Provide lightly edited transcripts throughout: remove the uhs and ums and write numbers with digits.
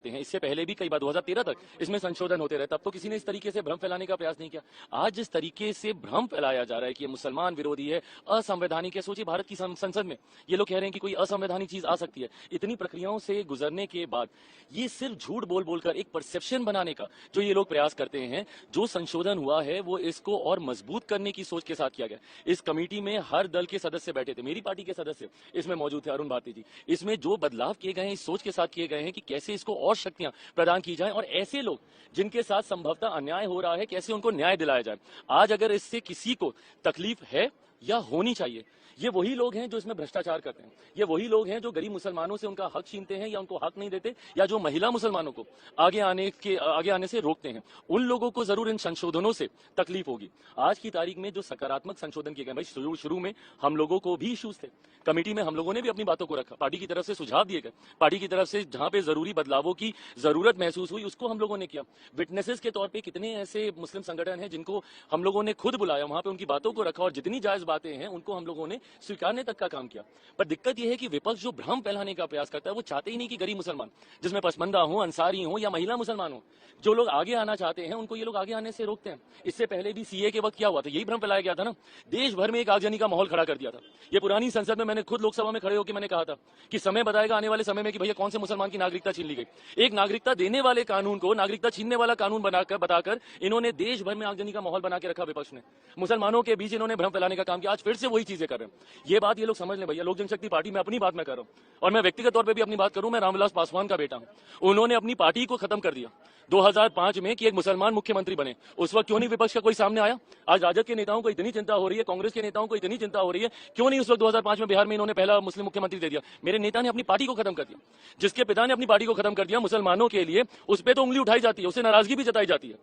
करते हैं। इससे पहले भी कई बार 2013 तक इसमें संशोधन होते रहे, तब तो किसी ने इस तरीके से भ्रम फैलाने का प्रयास नहीं किया। आज जिस तरीके से भ्रम फैलाया जा रहा है कि ये मुसलमान विरोधी है, असंवैधानिक है, सोचिए भारत की संसद में ये लोग कह रहे हैं कि कोई असंवैधानिक चीज आ सकती है। इतनी प्रक्रियाओं से गुजरने के बाद ये सिर्फ झूठ बोल बोलकर एक परसेप्शन बनाने का जो ये लोग प्रयास करते हैं, जो संशोधन हुआ है वो इसको और मजबूत करने की सोच के साथ किया गया। इस कमेटी में हर दल के सदस्य बैठे थे, मेरी पार्टी के सदस्य इसमें मौजूद थे, अरुण भारती जी। इसमें जो बदलाव किए गए हैं इस सोच के साथ किए गए हैं कि कैसे इसको और शक्तियां प्रदान की जाए और ऐसे लोग जिनके साथ संभवतः अन्याय हो रहा है कैसे उनको न्याय दिलाया जाए। आज अगर इससे किसी को तकलीफ है या होनी चाहिए, ये वही लोग हैं जो इसमें भ्रष्टाचार करते हैं, ये वही लोग हैं जो गरीब मुसलमानों से उनका हक छीनते हैं या उनको हक नहीं देते, या जो महिला मुसलमानों को आगे आने से रोकते हैं। उन लोगों को जरूर इन संशोधनों से तकलीफ होगी। आज की तारीख में जो सकारात्मक संशोधन किए गए, भाई शुरू में हम लोगों को भी इश्यूज थे, कमेटी में हम लोगों ने भी अपनी बातों को रखा, पार्टी की तरफ से सुझाव दिए गए, पार्टी की तरफ से जहां पे जरूरी बदलावों की जरूरत महसूस हुई उसको हम लोगों ने किया। विटनेसेस के तौर पे कितने ऐसे मुस्लिम संगठन हैं जिनको हम लोगों ने खुद बुलाया, वहां पे उनकी बातों को रखा और जितनी जायज बातें हैं उनको हम लोगों ने स्वीकारने तक का काम किया। पर दिक्कत यह है कि विपक्ष जो भ्रम फैलाने का प्रयास करता है वो चाहते ही नहीं कि गरीब मुसलमान, जिसमें पसमंदा हो, अंसारी हो या महिला मुसलमान हो, जो लोग आगे आना चाहते हैं उनको ये लोग आगे आने से रोकते हैं। इससे पहले भी सीए के वक्त क्या हुआ था, यही भ्रम फैलाया गया था ना, देश भर में एक आगजनी का माहौल खड़ा कर दिया था। ये पुरानी संसद में मैंने खुद लोकसभा में खड़े होकर मैंने कहा था कि समय बताएगा आने वाले समय में कि भैया कौन से मुसलमान की नागरिकता छीन ली गई। एक नागरिकता देने वाले कानून को नागरिकता छीनने वाला कानून बताकर इन्होंने देश भर में आगजनी का माहौल बना के रखा। विपक्ष ने मुसलमानों के बीच इन्होंने भ्रम फैलाने का काम किया। आज फिर से वही चीजें कर रहे हैं। ये बात ये लोग समझ लें भैया, लोक जनशक्ति पार्टी में अपनी बात मैं कर रहा हूं और मैं व्यक्तिगत तौर पे भी अपनी बात करूं, मैं रामविलास पासवान का बेटा हूं। उन्होंने अपनी पार्टी को खत्म कर दिया 2005 में कि एक मुसलमान मुख्यमंत्री बने। उस वक्त क्यों नहीं विपक्ष का कोई सामने आया? आज राजद के नेताओं को इतनी चिंता हो रही है, कांग्रेस के नेताओं को इतनी चिंता हो रही है, क्यों नहीं उस वक्त 2005 में बिहार में इन्होंने पहला मुस्लिम मुख्यमंत्री दे दिया? मेरे नेता ने अपनी पार्टी को खत्म कर दिया। जिसके पिता ने अपनी पार्टी को खत्म कर दिया मुसलमानों के लिए, उस पर तो उंगली उठाई जाती है, उससे नाराजगी भी जताई जाती है।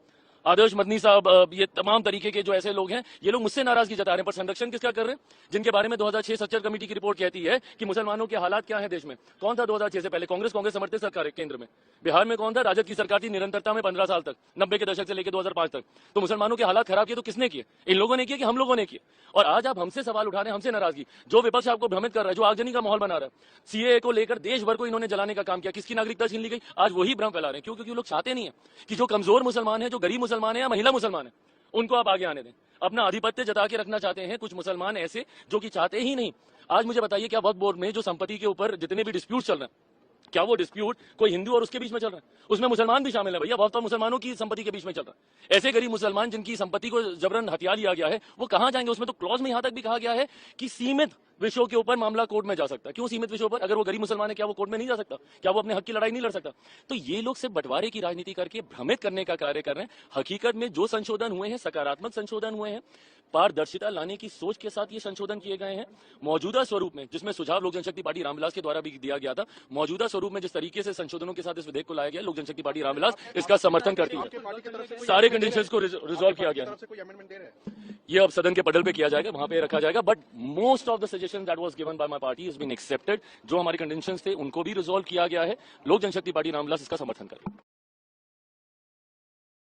आदर्श मदनी साहब, ये तमाम तरीके के जो ऐसे लोग हैं, ये लोग मुझसे नाराजगी जता रहे हैं, पर संरक्षण किसका कर रहे हैं? जिनके बारे में 2006 सच्चर कमेटी की रिपोर्ट कहती है कि मुसलमानों के हालात क्या है देश में। कौन था 2006 से पहले? कांग्रेस समर्थित सरकार है केंद्र में। बिहार में कौन था? राजद की सरकार थी निरंतरता में 15 साल तक, 90 के दशक से लेकर 2005 तक। तो मुसलमानों के हालात खराब किए तो किसने किए? इन लोगों ने किए कि हम लोगों ने किए? और आज आप हमसे सवाल उठा रहे हैं, हमसे नाराजगी। जो विपक्ष आपको भ्रमित कर रहा है, जो आगजनी का माहौल बना रहा है, सीए को लेकर देश भर को इन्होंने जलाने का काम किया, किसकी नागरिकता छीन ली गई? आज वही भ्रम फैला रहे हैं। क्यों? क्योंकि लोग चाहते नहीं है कि जो कमजोर मुसलमान है, जो गरीब मुसलमान है या महिला मुसलमान है, उनको आप आगे आने दें। अपना आधिपत्य जता के रखना चाहते हैं कुछ मुसलमान ऐसे जो कि चाहते ही नहीं। आज मुझे बताइए, क्या वक्फ बोर्ड में जो संपत्ति के ऊपर जितने भी डिस्प्यूट चल रहे हैं, क्या वो डिस्प्यूट कोई हिंदू और उसके बीच में चल रहा है? उसमें मुसलमान भी शामिल है भैया, वक्फ तो मुसलमानों की संपत्ति के बीच में चल रहा है। ऐसे गरीब मुसलमान जिनकी संपत्ति को जबरन हथिया लिया गया है, वो कहां जाएंगे? उसमें तो क्लॉज में यहां तक भी कहा गया है कि सीमित विषयों के ऊपर मामला कोर्ट में जा सकता है। क्यों सीमित विषयों पर? अगर वो गरीब मुसलमान है, क्या वो कोर्ट में नहीं जा सकता? क्या वो अपने हक की लड़ाई नहीं लड़ सकता? तो ये लोग सिर्फ बंटवारे की राजनीति करके भ्रमित करने का कार्य कर रहे हैं। हकीकत में जो संशोधन हुए हैं, सकारात्मक संशोधन हुए हैं, पारदर्शिता लाने की सोच के साथ ये संशोधन किए गए हैं। मौजूदा स्वरूप में, जिसमें सुझाव लोक जनशक्ति पार्टी रामविलास के द्वारा भी दिया गया था, मौजूदा स्वरूप में जिस तरीके से संशोधनों के साथ इस विधेयक को लाया गया, लोक जनशक्ति पार्टी रामविलास इसका समर्थन करती है। सारे कंडीशंस को रिजॉल्व किया गया है। ये अब सदन के पटल पे किया जाएगा, वहां पे रखा जाएगा। But most of the suggestion that was given by my party has been accepted. जो हमारे कंडीशंस थे उनको भी रिजॉल्व किया गया है। लोक जनशक्ति पार्टी रामविलास इसका समर्थन करेगी।